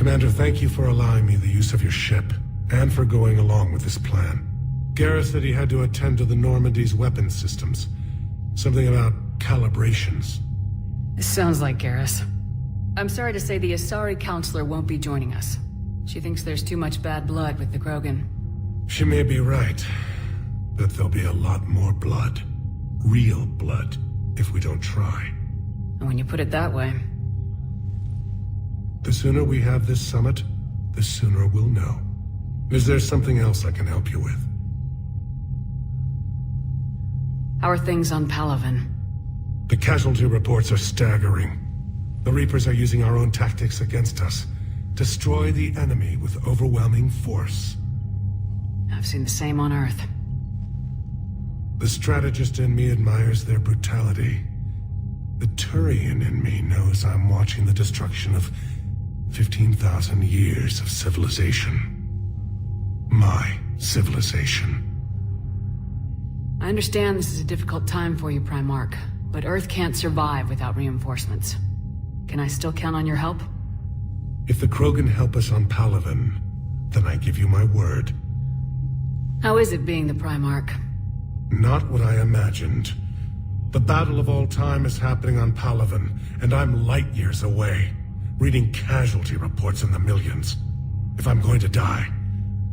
Commander, thank you for allowing me the use of your ship, and for going along with this plan. Garrus said he had to attend to the Normandy's weapons systems. Something about calibrations. This sounds like Garrus. I'm sorry to say the Asari Counselor won't be joining us. She thinks there's too much bad blood with the Krogan. She may be right, but there'll be a lot more blood. Real blood, if we don't try. And when you put it that way... The sooner we have this summit, the sooner we'll know. Is there something else I can help you with? How are things on Palaven? The casualty reports are staggering. The Reapers are using our own tactics against us. Destroy the enemy with overwhelming force. I've seen the same on Earth. The strategist in me admires their brutality. The Turian in me knows I'm watching the destruction of 15,000 years of civilization. My civilization. I understand this is a difficult time for you, Primarch, but Earth can't survive without reinforcements. Can I still count on your help? If the Krogan help us on Palaven, then I give you my word. How is it being the Primarch? Not what I imagined. The battle of all time is happening on Palaven, and I'm light years away, reading casualty reports in the millions. If I'm going to die,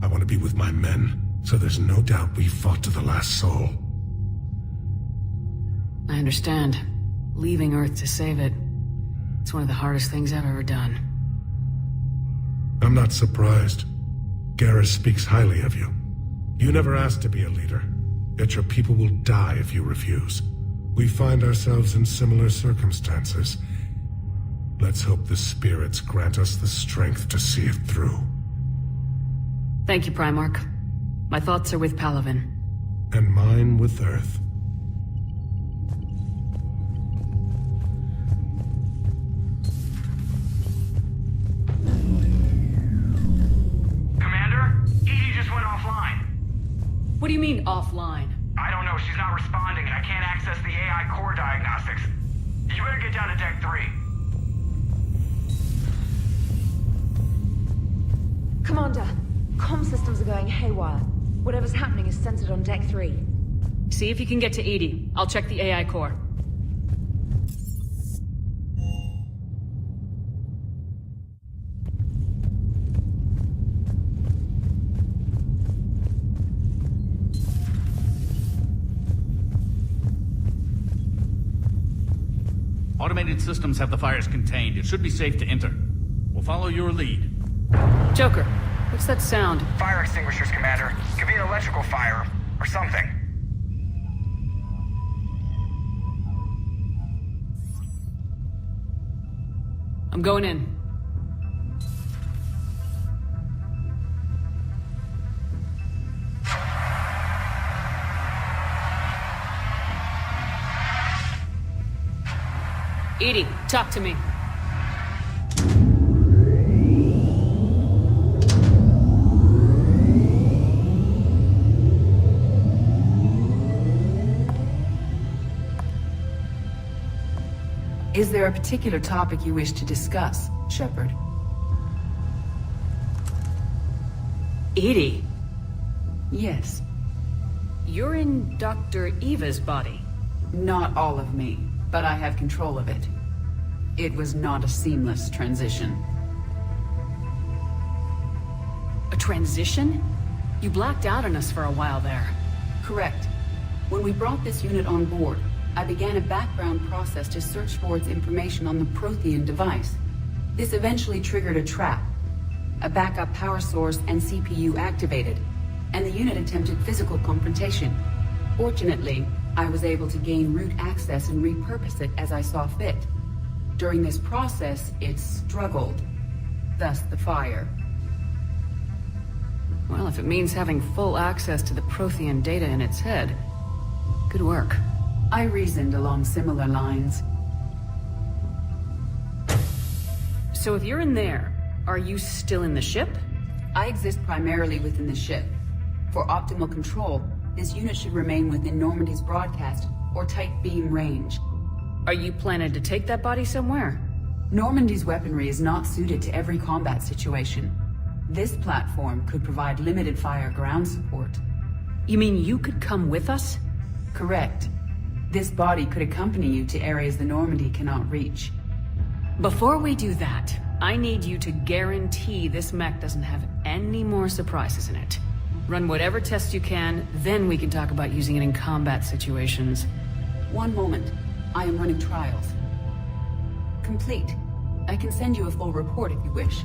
I want to be with my men, so there's no doubt we fought to the last soul. I understand. Leaving Earth to save it. It's one of the hardest things I've ever done. I'm not surprised. Garrus speaks highly of you. You never asked to be a leader, yet your people will die if you refuse. We find ourselves in similar circumstances. Let's hope the spirits grant us the strength to see it through. Thank you, Primarch. My thoughts are with Palaven. And mine with Earth. Commander? EDI just went offline. What do you mean, offline? I don't know, she's not responding and I can't access the AI core diagnostics. You better get down to Deck 3. Commander, comm systems are going haywire. Whatever's happening is centered on Deck 3. See if you can get to EDI. I'll check the AI core. Automated systems have the fires contained. It should be safe to enter. We'll follow your lead. Joker, what's that sound? Fire extinguishers, Commander. Could be an electrical fire, or something. I'm going in. EDI, talk to me. Is there a particular topic you wish to discuss, Shepard? EDI? Yes. You're in Dr. Eva's body. Not all of me, but I have control of it. It was not a seamless transition. A transition? You blacked out on us for a while there. Correct. When we brought this unit on board, I began a background process to search for its information on the Prothean device. This eventually triggered a trap. A backup power source and CPU activated, and the unit attempted physical confrontation. Fortunately, I was able to gain root access and repurpose it as I saw fit. During this process, it struggled. Thus the fire. Well, if it means having full access to the Prothean data in its head, good work. I reasoned along similar lines. So if you're in there, are you still in the ship? I exist primarily within the ship. For optimal control, this unit should remain within Normandy's broadcast or tight beam range. Are you planning to take that body somewhere? Normandy's weaponry is not suited to every combat situation. This platform could provide limited fire ground support. You mean you could come with us? Correct. This body could accompany you to areas the Normandy cannot reach. Before we do that, I need you to guarantee this mech doesn't have any more surprises in it. Run whatever tests you can, then we can talk about using it in combat situations. One moment. I am running trials. Complete. I can send you a full report if you wish.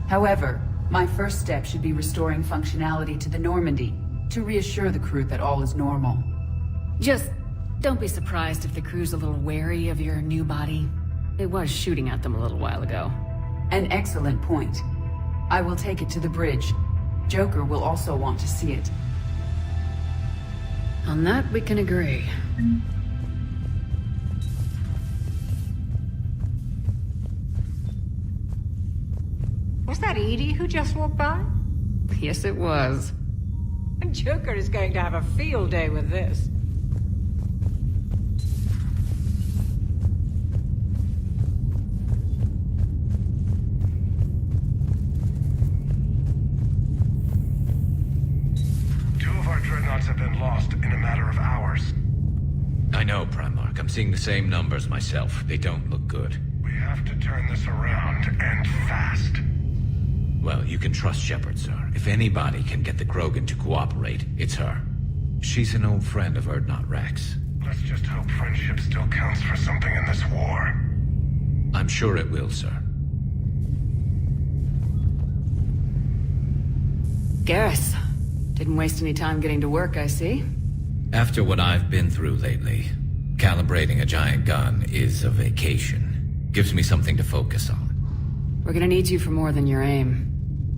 However, my first step should be restoring functionality to the Normandy to reassure the crew that all is normal. Just don't be surprised if the crew's a little wary of your new body. It was shooting at them a little while ago. An excellent point. I will take it to the bridge. Joker will also want to see it. On that, we can agree. Was that EDI who just walked by? Yes, it was. Joker is going to have a field day with this. Dreadnoughts have been lost in a matter of hours. I know, Primarch. I'm seeing the same numbers myself. They don't look good. We have to turn this around, and fast. Well, you can trust Shepard, sir. If anybody can get the Krogan to cooperate, it's her. She's an old friend of Urdnot Rex. Let's just hope friendship still counts for something in this war. I'm sure it will, sir. Garrus. Didn't waste any time getting to work, I see. After what I've been through lately, calibrating a giant gun is a vacation. Gives me something to focus on. We're gonna need you for more than your aim.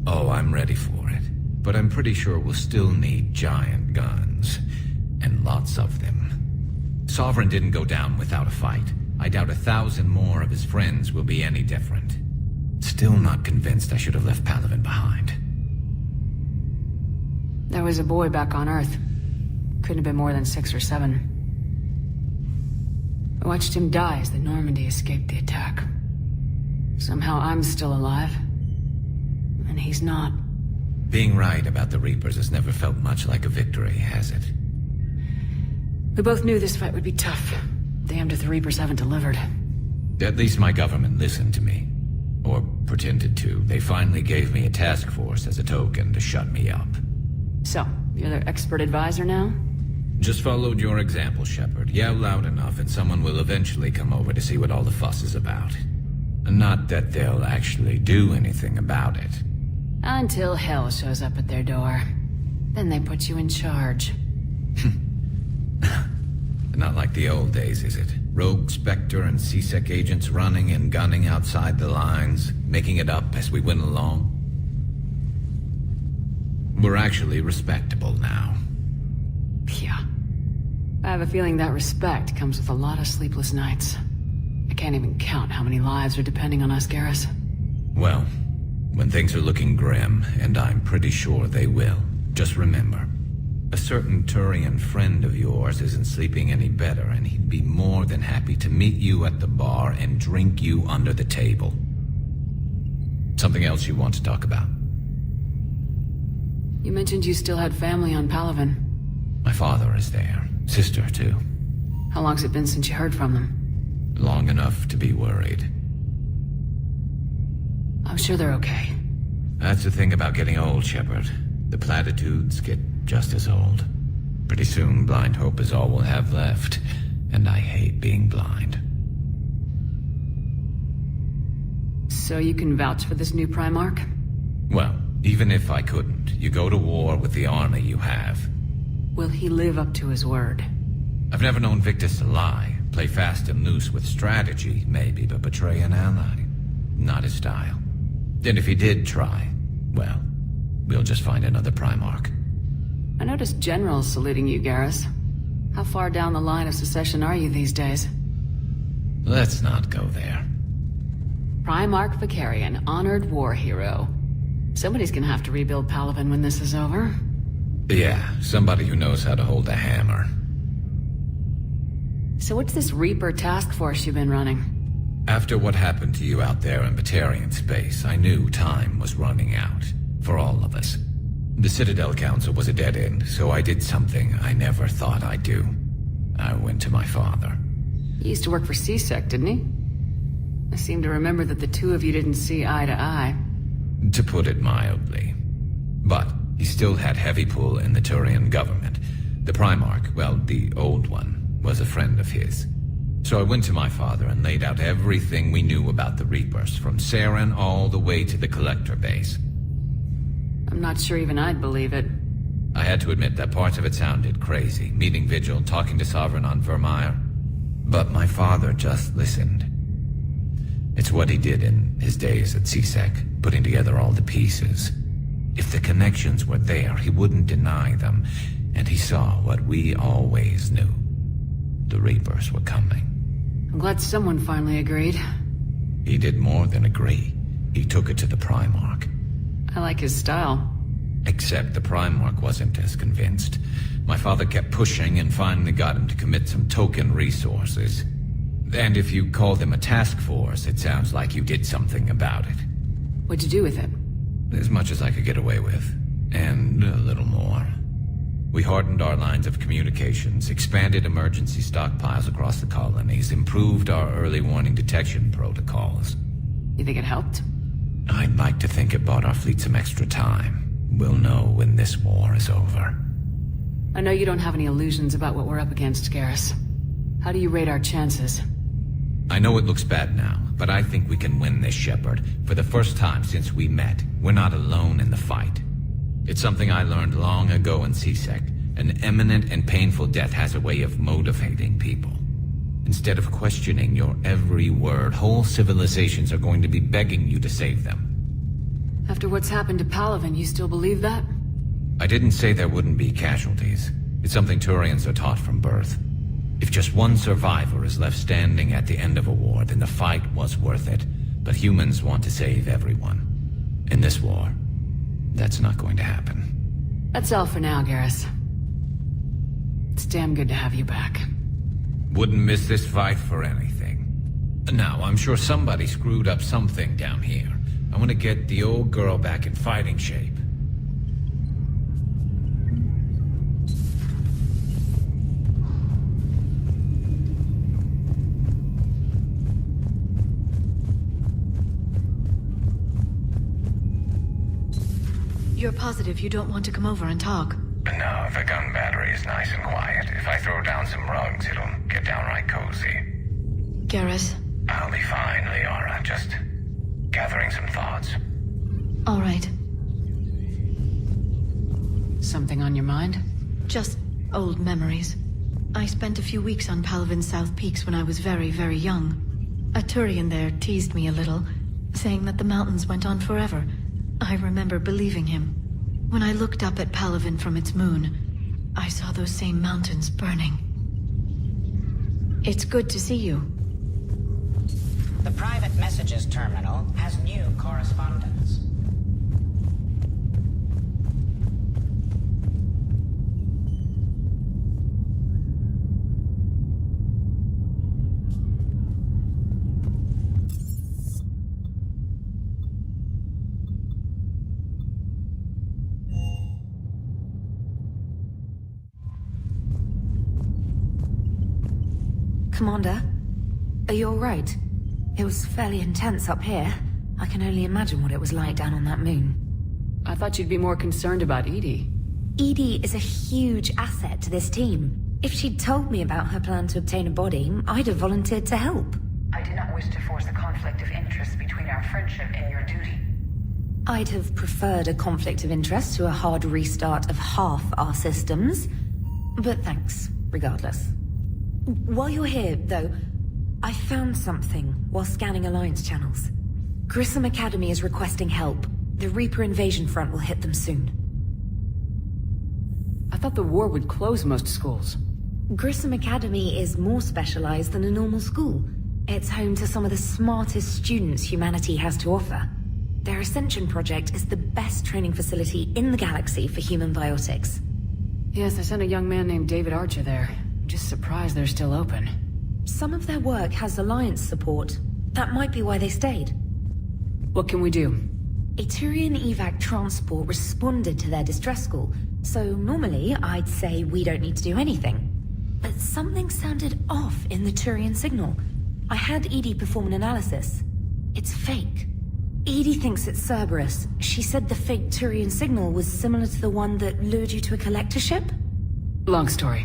Oh, I'm ready for it. But I'm pretty sure we'll still need giant guns. And lots of them. Sovereign didn't go down without a fight. I doubt 1,000 more of his friends will be any different. Still not convinced I should have left Palaven behind. There was a boy back on Earth. Couldn't have been more than 6 or 7. I watched him die as the Normandy escaped the attack. Somehow I'm still alive. And he's not. Being right about the Reapers has never felt much like a victory, has it? We both knew this fight would be tough. Damned if the Reapers haven't delivered. At least my government listened to me. Or pretended to. They finally gave me a task force as a token to shut me up. So, you're their expert advisor now? Just followed your example, Shepard. Yell loud enough and someone will eventually come over to see what all the fuss is about. Not that they'll actually do anything about it. Until hell shows up at their door. Then they put you in charge. Not like the old days, is it? Rogue Spectre and C-Sec agents running and gunning outside the lines, making it up as we went along. We're actually respectable now. Yeah. I have a feeling that respect comes with a lot of sleepless nights. I can't even count how many lives are depending on us, Garrus. Well, when things are looking grim, and I'm pretty sure they will, just remember, a certain Turian friend of yours isn't sleeping any better, and he'd be more than happy to meet you at the bar and drink you under the table. Something else you want to talk about? You mentioned you still had family on Palaven. My father is there. Sister, too. How long's it been since you heard from them? Long enough to be worried. I'm sure they're okay. That's the thing about getting old, Shepard. The platitudes get just as old. Pretty soon, blind hope is all we'll have left. And I hate being blind. So you can vouch for this new Primarch? Well, even if I couldn't, you go to war with the army you have. Will he live up to his word? I've never known Victus to lie. Play fast and loose with strategy, maybe, but betray an ally. Not his style. And if he did try, well, we'll just find another Primarch. I noticed generals saluting you, Garrus. How far down the line of succession are you these days? Let's not go there. Primarch Vicarian, honored war hero. Somebody's gonna have to rebuild Palaven when this is over. Yeah, somebody who knows how to hold a hammer. So what's this Reaper task force you've been running? After what happened to you out there in Batarian space, I knew time was running out. For all of us. The Citadel Council was a dead end, so I did something I never thought I'd do. I went to my father. He used to work for CSEC, didn't he? I seem to remember that the two of you didn't see eye to eye. To put it mildly. But he still had heavy pull in the Turian government. The Primarch, well, the old one, was a friend of his. So I went to my father and laid out everything we knew about the Reapers, from Saren all the way to the Collector base. I'm not sure even I'd believe it. I had to admit that parts of it sounded crazy, meeting Vigil, talking to Sovereign on Vermeer. But my father just listened. It's what he did in his days at CSEC, putting together all the pieces. If the connections were there, he wouldn't deny them, and he saw what we always knew. The Reapers were coming. I'm glad someone finally agreed. He did more than agree. He took it to the Primarch. I like his style. Except the Primarch wasn't as convinced. My father kept pushing and finally got him to commit some token resources. And if you call them a task force, it sounds like you did something about it. What'd you do with it? As much as I could get away with. And a little more. We hardened our lines of communications, expanded emergency stockpiles across the colonies, improved our early warning detection protocols. You think it helped? I'd like to think it bought our fleet some extra time. We'll know when this war is over. I know you don't have any illusions about what we're up against, Garrus. How do you rate our chances? I know it looks bad now, but I think we can win this, Shepard. For the first time since we met, we're not alone in the fight. It's something I learned long ago in CSEC. An imminent and painful death has a way of motivating people. Instead of questioning your every word, whole civilizations are going to be begging you to save them. After what's happened to Palaven, you still believe that? I didn't say there wouldn't be casualties. It's something Turians are taught from birth. If just one survivor is left standing at the end of a war, then the fight was worth it. But humans want to save everyone. In this war, that's not going to happen. That's all for now, Garrus. It's damn good to have you back. Wouldn't miss this fight for anything. Now, I'm sure somebody screwed up something down here. I want to get the old girl back in fighting shape. You're positive you don't want to come over and talk? No, the gun battery is nice and quiet. If I throw down some rugs, it'll get downright cozy. Garrus? I'll be fine, Liara. Just gathering some thoughts. All right. Something on your mind? Just old memories. I spent a few weeks on Palaven's South Peaks when I was very, very young. A Turian there teased me a little, saying that the mountains went on forever. I remember believing him. When I looked up at Palaven from its moon, I saw those same mountains burning. It's good to see you. The private messages terminal has new correspondence. Commander, are you all right? It was fairly intense up here. I can only imagine what it was like down on that moon. I thought you'd be more concerned about EDI. EDI is a huge asset to this team. If she'd told me about her plan to obtain a body, I'd have volunteered to help. I do not wish to force a conflict of interest between our friendship and your duty. I'd have preferred a conflict of interest to a hard restart of half our systems. But thanks, regardless. While you're here, though, I found something while scanning Alliance channels. Grissom Academy is requesting help. The Reaper invasion front will hit them soon. I thought the war would close most schools. Grissom Academy is more specialized than a normal school. It's home to some of the smartest students humanity has to offer. Their Ascension project is the best training facility in the galaxy for human biotics. Yes, I sent a young man named David Archer there. I'm just surprised they're still open. Some of their work has Alliance support, That might be why they stayed. What can we do? A Turian evac transport responded to their distress call, so normally I'd say we don't need to do anything. But something sounded off in the Turian signal. I had EDI perform an analysis. It's fake. EDI thinks it's Cerberus. She said the fake Turian signal was similar to the one that lured you to a collector ship? Long story.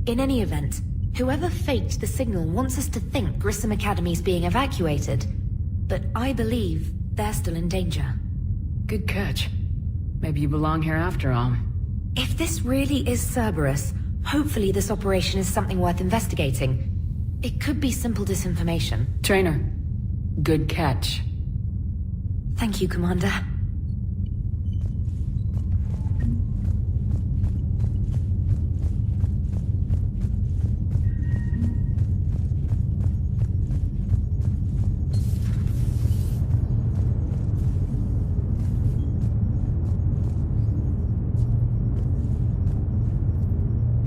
In any event, whoever faked the signal wants us to think Grissom Academy's being evacuated. But I believe they're still in danger. Good catch. Maybe you belong here after all. If this really is Cerberus, hopefully this operation is something worth investigating. It could be simple disinformation. Trainer, good catch. Thank you, Commander.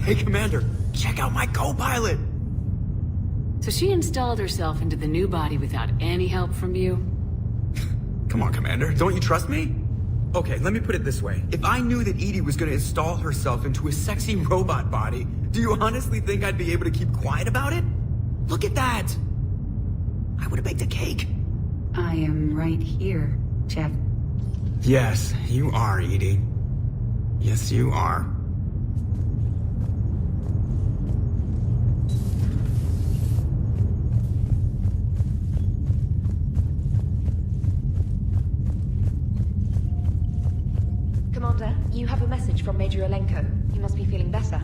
Hey, Commander, check out my co-pilot! So she installed herself into the new body without any help from you? Come on, Commander, don't you trust me? Okay, let me put it this way. If I knew that EDI was gonna install herself into a sexy robot body, do you honestly think I'd be able to keep quiet about it? Look at that! I would've baked a cake. I am right here, Jeff. Yes, you are, EDI. Yes, you are. Commander, you have a message from Major Olenko. You must be feeling better.